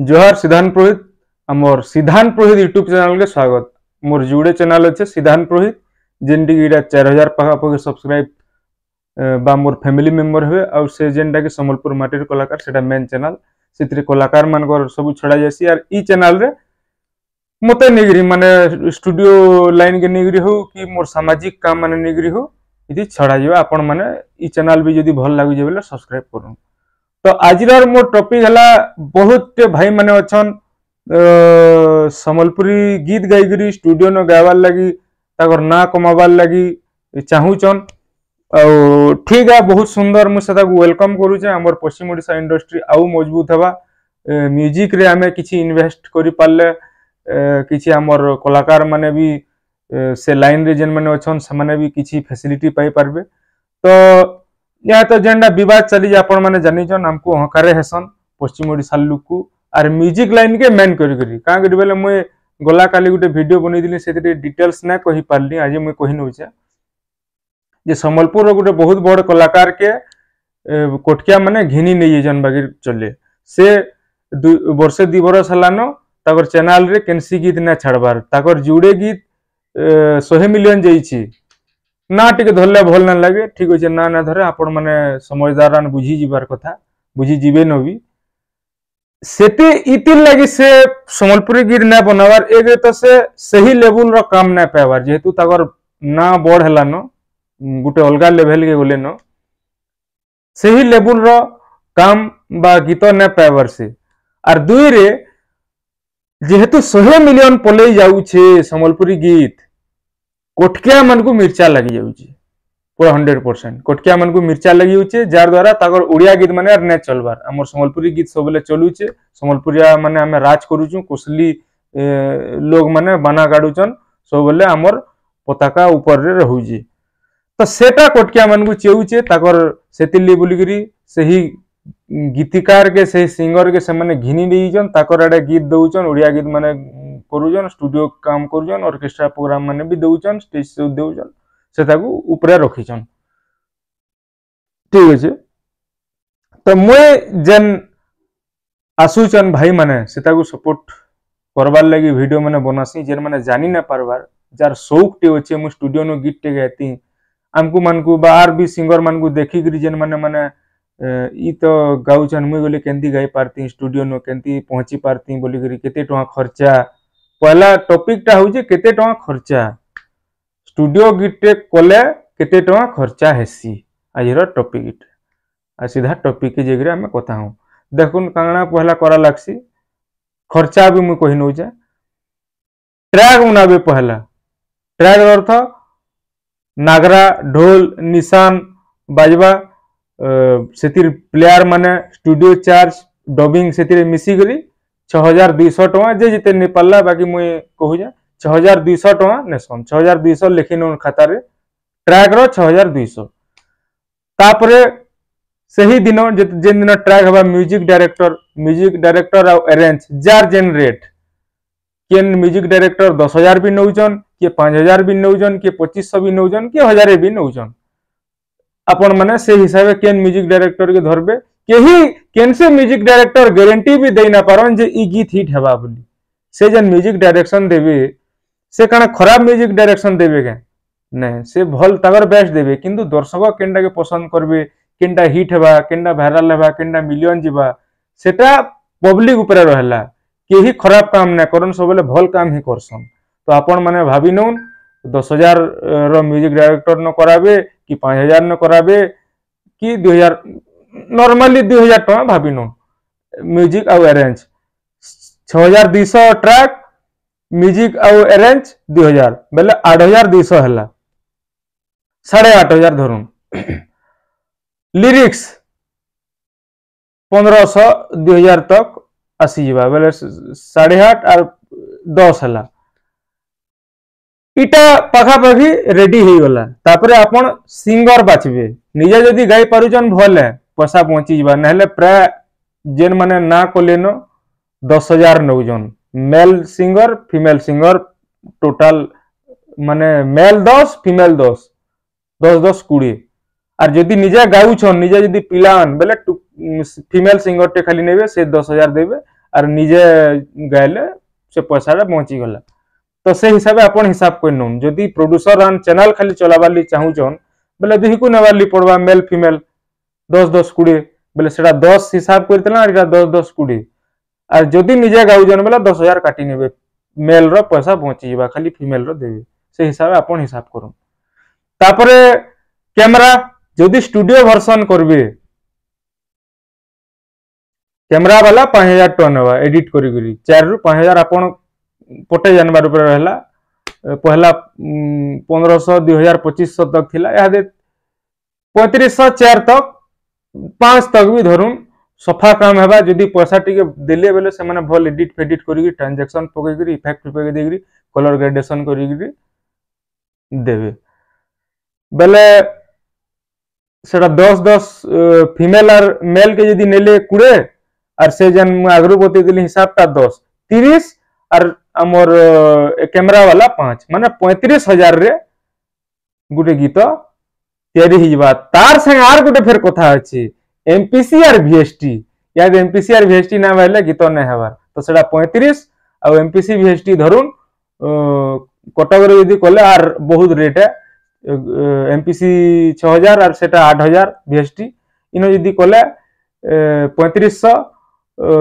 जोहार सिद्धांत पुरोहित आमर सिद्धांत पुरोहित यूट्यूब चैनल के स्वागत। मोर जुड़े चैनल अच्छे सिद्धांत पुरोहित जेनटी 4000 पाखापाखि सब्सक्राइब बा मोर फैमिली मेंबर हुए और से जेनटा के संबलपुर माटीर कलाकार सेटा मेन चैनल से कलाकार मान सब छड़ा जासी और ई चैनल रे मते निगरी माने स्टूडियो लाइन के निगरी हो कि मोर सामाजिक काम माने निगरी हो इति छड़ा जीवा आपण माने ई चैनल भी जदी भल लागु जे बेले सब्सक्राइब करू। तो आज मोर टॉपिक है बहुत भाई माने अच्छन संबलपुरी गीत गाईकरी स्टूडियो न गावार लगी ताकर ना कमाबार लगी चाहूचन और ठीक है बहुत सुंदर मुझे वेलकम करुचे। आमर पश्चिम ओडिशा इंडस्ट्री आउ मजबूत हवा म्यूजिक रे आमे किछि इन्वेस्ट करि पारले किछि आमर कलाकार माने भी से लाइन रे जेन माने अच्छन से माने भी किछि फैसिलिटी पाई पारबे। तो या तो जेंडा विवाद चली आपण माने जानी जन हमको हकारे हेसन पश्चिम ओडिशा लोक को आर म्यूजिक लाइन के मेन करी का करी बेले मुई गला काली गुटे वीडियो बनै दिली सेते डिटेल्स ना कहि पारली आज मुई कहि नउचे जे संबलपुर रो गुटे बहुत बड़ कलाकार के कोटकिया माने घिनी नै जन बागी चले से वर्षे 2 बरस हलानो ताकर चैनल रे केनसी गीत ना छाड़बार ताकर जुड़े गीत 100 मिलियन जाईची ना टिके धरले भल ना लगे ठीक अच्छे ना ना धरे आपण माने समझदार बुझी जीवार कथा बुझी जीवे न भी सेते इतिल लगी से संबलपुरी गीत ना बनावार एक तो से सही लेवल रो काम ना पावार जेहेतु तागर ना बड़ हला न गुटे अलगा लेवल के गले न सही लेवल रो काम बा गीत ना पावार से आर दुई रे जेहेतु 100 मिलियन पलई जाउछे संबलपुरी गीत कोटकिया मन को मिर्चा लगी जाउची पूरा 100% कोटकिया मन को मिर्चा लगी जाउचे जार द्वारा ताकर उड़िया गीत माने नै चलबार हमर संबलपुरी गीत सबले चलुचे संबलपुरिया माने हमें राज करूछु कोसली लोग माने बना गाडुचन सबले हमर पताका ऊपर रे रहउजी तो सेटा कोटकिया मन को चेउचे ताकर सेतिली बुलिगिरी सही गीतिकार के सही सिंगर के से माने घिनी देइजन ताकर आडे गीत दउचन उड़िया गीत माने करूजन स्टूडियो काम करूजन ऑर्केस्ट्रा प्रोग्राम माने भी दउचन स्टेज शो दउचन सेताकू ऊपर रखिचन ठीक अछि। तो मुई जेन आसुचन भाई माने सेताकू सपोर्ट करबार लगी वीडियो माने बनासी जेन माने जानी ना पारबार जार शौक टे अछि मु स्टूडियो नो गीत टे गाती आमको मानकू बाहर भी सिंगर मानकू देखि करी जेन माने माने ई तो गाउचन मुई बोले केंती गाई पारती स्टूडियो नो केंती पहुंची पारती बोली करी केते टका खर्चा पहला टॉपिक टा होजे केते टका खर्चा स्टूडियो गीटे कोले केते टका खर्चा हेसी आजिर टॉपिक आ सीधा टॉपिक के जेगरे हमें कथा हूं देखुन कांगना पहला करा लागसी खर्चा भी मुई कहि नउचे ट्रैक बनाबे पहला ट्रैक अर्थ नागरा ढोल निशान बाजवा सेतिर प्लेयर माने स्टूडियो चार्ज डबिंग सेतिर मिसी गली 6200 टका जे जिते नि पल्ला बाकी मुई कहू जा 6200 टका नेसन 6200 लिखिन खाता रे ट्रैक रो 6200 तापरे सही दिन जेन दिन ट्रैक हवा म्यूजिक डायरेक्टर आ अरेंज जार जेन रेट केन म्यूजिक डायरेक्टर 10000 भी नउचन के 5000 भी नउचन के 2500 भी नउचन के 1000 भी नउचन अपन माने से हिसाबे केन म्यूजिक डायरेक्टर के धरबे केही केन से म्यूजिक डायरेक्टर गारंटी भी दे ना पारन जे ई गीत हिट हेबा बोली से जन म्यूजिक डायरेक्शन देबे से काना खराब म्यूजिक डायरेक्शन देबे के नहीं से भल तागर बेस्ट देबे किंतु दर्शक केनटा के पसंद करबे केनटा हिट हेबा केनटा वायरल हेबा केनटा मिलियन जीवा सेटा पब्लिक ऊपर रहला केही खराब काम ना करन सबले भल काम ही करसन। तो आपण माने भाबी नउन 10000 रो म्यूजिक डायरेक्टर न कराबे कि 5000 न कराबे कि 2000 नॉर्मली 2000 टका भाबी नउन म्यूजिक आ अरेंज 6200 ट्रैक म्यूजिक आ अरेंज 2000 बेले 8200 हला 8500 धरुन लिरिक्स 1500 2000 तक आसी जीवा बेले 8.5 और 10 हला इटा पाखापाखि रेडी हो गला तापरे आपण सिंगर बाछबे निजे जदी गाई पारुचन भले पैसा पहुंची जीवा नहले प्राय जेन माने ना कोलेन 10000 नउजन male singer female singer total माने मेल 10 फीमेल 10 10 10 20 और जदी निजे गाउछन निजे जदी पिलान बेले फीमेल सिंगर टे खाली नेबे से 10000 देबे आर निजे गाइले से पैसा पहुंची गला तो से हिसाब से अपन हिसाब कर नौन जदि प्रोड्यूसर एंड चैनल खाली चलाबार ली चाहूचन बोले दुही को नेबार ली पड़वा मेल फीमेल 10-10-20 बोले सेटा 10 हिसाब करतला एटा 10-10-20 आर जदि निजे गाउजन बोले 10,000 काटी नेबे मेल रो पैसा पहुंची जीवा खाली फीमेल रो देबे से हिसाब अपन हिसाब करन तापरे कैमरा जदि स्टूडियो वर्जन करबे कैमरा वाला 5,000 टका नेबा एडिट करी करी 4 रु 5,000 अपन पटे जानबार ऊपर रहला पहला 1500 2000 2500 तक थिला यादे 3500 4 तक 5 तक भी धरुन सफा काम हेबा जदि पैसा टिके देले बेले से माने भल एडिट फेडिट करी ट्रांजैक्शन पके करी इफेक्ट पके देकरी कलर ग्रेडेशन करी देबे बेले सेटा 10-10 फीमेल और मेल के जदि नेले 20 और से जन आगरू बते दिली हिसाबटा 10 30 और हमर कैमरा वाला 5 माने 35,000 रे गुटे गीत तैयारी हिजबा तार संग आर गुटे फेर कथा अछि एमपीसी और वीएसटी याद एमपीसी और वीएसटी ना वाले गीत नै हेबार तो सेटा 35 और एमपीसी वीएसटी धरुन कटक रे यदि कोले आर बहुत रेट है एमपीसी 6,000 और सेटा 8,000 वीएसटी इनो यदि कोले 3500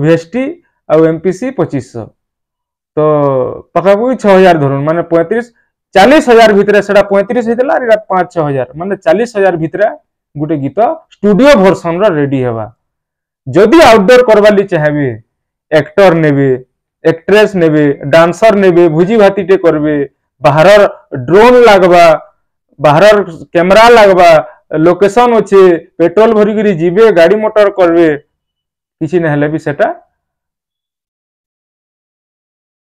वीएसटी और एमपीसी 2500 तो पकापकी 6,000 धरुन माने 40,000 भितरे सेटा 35 हितला एटा 5-6,000 माने 40,000 भितरे गुटे गीत स्टूडियो वर्जन रो रेडी हेबा जदि आउटडोर करबाली चाहेबे एक्टर नेबे एक्ट्रेस नेबे डांसर नेबे भुजी भातीटे करबे बाहर ड्रोन लागबा बाहर कैमरा लागबा लोकेशन अच्छे पेट्रोल भरी करी जीवे गाड़ी मोटर करबे किसी न हेले भी सेटा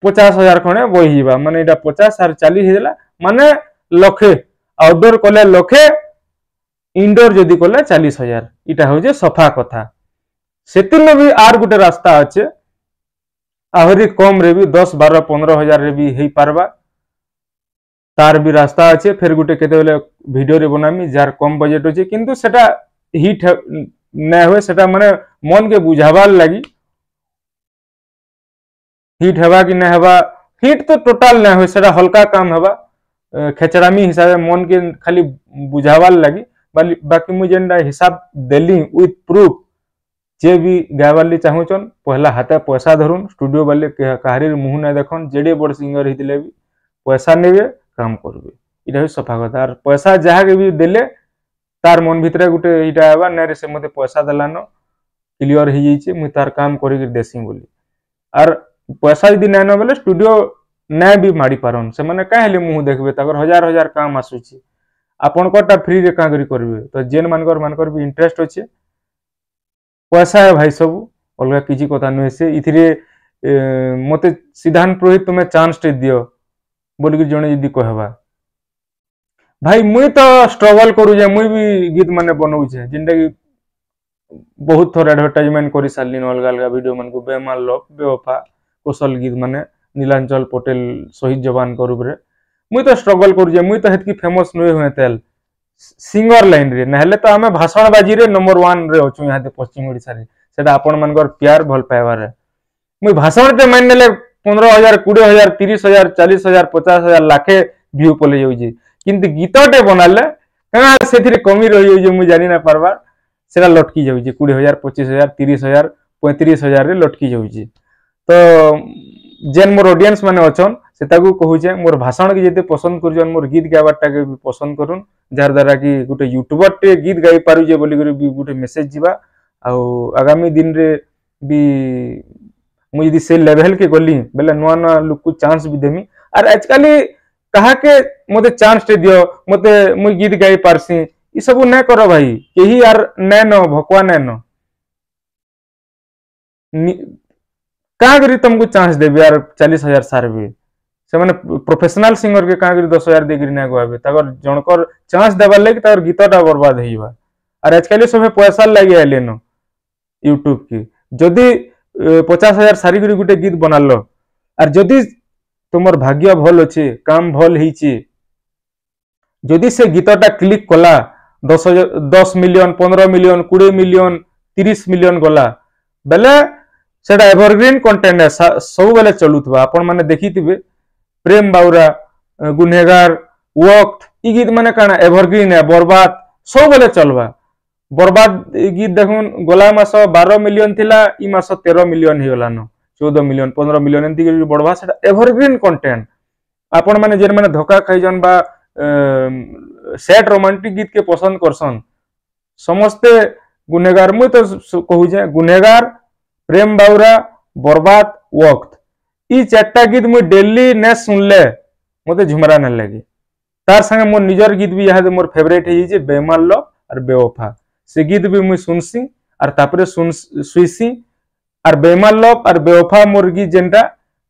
50,000 खणे बही जीवा माने एटा 50 और 40 हिला माने लखे आउटडोर कले लखे इंडोर जदि कले 40,000 इटा होजे सफा कथा सेतिन भी आर गुटे रास्ता अच्छे आहरी कम रे भी 10-12-15,000 रे भी हेई पारबा तार भी रास्ता अच्छे फिर गुटे केते बेले वीडियो रे बनामी जार कम बजट होचे किंतु सेटा हिट न होए सेटा माने मन के बुझाबार लगी हिट हेबा कि न हेबा हिट तो टोटल न होए सेटा हल्का काम हेबा खेचरामी हिसाब मन के खाली बुझाबार लगी बाकी मु जेनडा हिसाब देली विथ प्रूफ जे भी गायबार चाहूचन पहला हाथे पैसा धरुन स्टूडियो वाले कहारी मुह ना देखन जेडे बड़ सिंगर हितले भी पैसा नेबे काम करबे इटा सफा कथा और पैसा जहा के भी देले तार मन भितरे गुटे इटा हेबा नै रे से मते पैसा देलान क्लियर हो जाइए मुई तार काम करी देसी बोली और पैसा यदि नै न बेले स्टूडियो नै भी मारी पारन से माने काहे ले मुह देखबे ताकर हजार हजार काम आसुची आपन कोटा फ्री रे का करी करबे तो जेन मानकर भी इंटरेस्ट अछि पैसा है भाई सब अलगा किछि कथा नै से इथिरे मते सिद्धांत पुरोहित तुमे चांस टे दियो बोली जने यदि कहबा भाई मुई तो स्ट्रगल करू जे मुई भी गीत माने बनाऊ छे जिंदा की बहुत थोड़ा एडवर्टाइजमेंट करी सारलिन अलग अलग वीडियो मन को बेमाल लव बेवफा कौशल गीत माने नीलांचल पटेल शहीद जवान को रूप रे मुई तो स्ट्रगल करू जे मुई तो हेतकी फेमस नय होय तेल सिंगर लाइन रे नहले तो हमें भाषण बाजी रे नंबर 1 रे अछु यहाँ दे पश्चिम ओडिसा रे सेटा आपन मानकर प्यार भल पाइबार रे मुई भाषण ते मान नेले 15,000 20,000 30,000 40,000 50,000 लाखे व्यू पले जाउजी किंतु गीतटे बनाले कना सेथिरे कमी रही जे मुई जानि ना पारबा सेटा लटकी जाउजी 20,000 25,000 30,000 35,000 रे लटकी जाउजी तो जेन मोर ऑडियंस माने अछन सेताकू कहूचे मोर भाषण के जते पसंद करजन मोर गीत गाबाटा के भी पसंद करूँ जार द्वारा कि गोटे यूट्यूबर टे गीत गाई पारुजे बोली करी भी गोटे मेसेज जीवा आ आगामी दिन रे भी मु यदि से लेवल के गली बेले नुआ नुआ लोक को चांस भी देमी और आजकल कहा के मते चांस टे दियो मते मु गीत गाई पारसी ई सब न करो भाई केही यार न न भकवा न का करी तुमको चांस देबे यार 40,000 सार भी से माने प्रोफेशनल सिंगर के का करी 10,000 देगिरी ना गवाबे ताकर जनकर चांस देबार लागि ताकर गीतटा बर्बाद होइबा और आजकल सब पैसा लागि आले न यूट्यूब की जदी 50,000 सारी करी गुटे गीत बनालो और जदी तुमर भाग्य भल अछि काम भल हिची जदी से गीतटा क्लिक कला 10 मिलियन 15 मिलियन 20 मिलियन 30 मिलियन गला बेले सेटा एवरग्रीन कंटेंट है सब बेले चलुथबा आपण माने देखिथिबे प्रेम बाउरा गुनहगार वक्त ई गीत माने काना एवरग्रीन है बर्बाद सब बेले चलबा बर्बाद गीत देखुन गोला मास 12 मिलियन थिला ई मास 13 मिलियन हे गलानो 14 मिलियन 15 मिलियन एंती के बढ़वा सेटा एवरग्रीन कंटेंट आपण माने जेन माने धोखा खाइजन बा सैड रोमांटिक गीत के पसंद करसन समस्ते गुनहगार मु तो कहू जे गुनहगार प्रेम बाउरा बर्बाद वक्त ई चारटा गीत मु डेली ने सुनले मते झुमरा न लगे तार संगे मोर निजर गीत भी यहाँ मोर फेवरेट है जे बेईमान लव और बेवफा से गीत भी मुई सुनसी और तापरे सुईसी और बेईमान लव और बेवफा मोर गीत जेनटा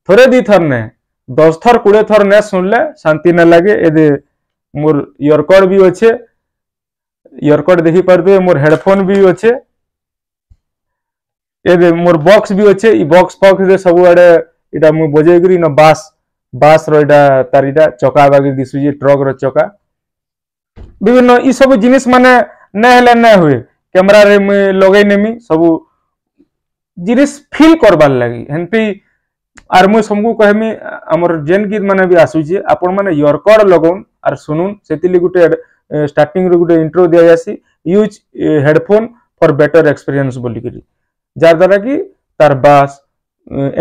थोड़े दी थर ने 10 थर 20 थर ने सुनले शांति न लगे ए मोर इयरकॉर्ड भी अच्छे इयरकॉर्ड देखि पारबे मोर हेडफोन भी अच्छे ए मोर बॉक्स भी अच्छे ई बॉक्स रे सब आड़े इटा मु बजे करी न बास रो इटा तार इटा चका बागी दिसु जे ट्रक रो चका विभिन्न ई सब जिनिस माने न हेले न हुए कैमरा रे मु लगै नेमी सब जिनिस फील करबार लागि हेंती आर मु समगु कहमी हमर जेन गीत माने भी आसु जे आपण माने इयरकॉर्ड लगौन are सुनुन सेतिली Gute starting row Gute intro दिया जासी use headphone for better experience बोली करी जार द्वारा कि तार बास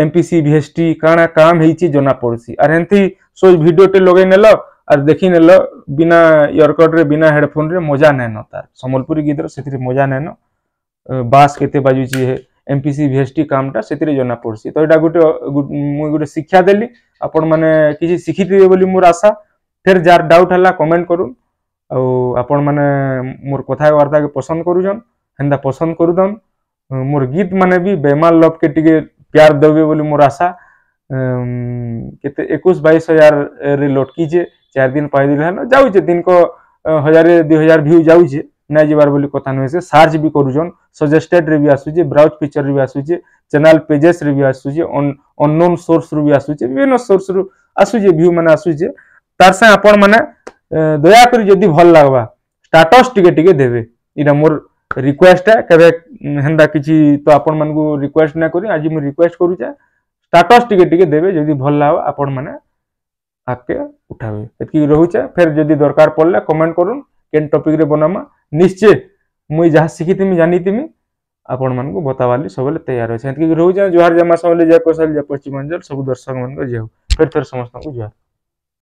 एमपीसी वीएसटी काना काम हेची जना पड़सी आर हेंती सो वीडियो टे लगै नेलो आर देखि नेलो बिना इयरकॉर्ड रे बिना हेडफोन रे मजा नै न तार संबलपुरी गीत रो सेतिरे मजा नै न बास केते बाजुची है एमपीसी वीएसटी कामटा सेतिरे जना पड़सी तो एटा गुटे मु गुटे शिक्षा देली आपण माने किछि सिखिथिबे बोली मोर आशा फिर जार डाउट हला कमेंट करूँ आपण माने मोर कथा वार्ता के पसंद करूजन हेंदा पसंद करूदन मोर गीत माने भी बेईमान लव के टिके प्यार देबे बोली मोर आशा केते 21-22 हजार रे लटकी जे 4 दिन 5 दिन है जाउ जे दिन को 1000-2000 व्यू जाउ जे ना जेबार बोली कथा न से सर्च भी करूजन सजेस्टेड रे भी आसु जे ब्राउज पिक्चर रे भी आसु जे चैनल पेजेस रे भी आसु जे अननोन सोर्स रे भी आसु जे विभिन्न सोर्स रो आसु जे व्यू माने आसु जे तार से आपण माने दया करी जदी भल लागबा स्टेटस टिके टिके देबे इना मोर रिक्वेस्ट है कबे हेंदा किछि तो आपण मन को रिक्वेस्ट ना करी आज मु रिक्वेस्ट करू जे स्टेटस टिके टिके देबे जदी भल लागबा आपण माने आके उठाबे एतकी रहू छे फिर जदी दरकार पड़ले कमेंट करूं केन टॉपिक रे बनामा निश्चय मुई जहा सिखितिमी जानितिमी आपण मन को बतावाली सबले तैयार है एतकी रहू छे जोहार जमा सबले जय कौशल जय पश्चिमांचल सब दर्शक मन को जय फिर समस्त को जय।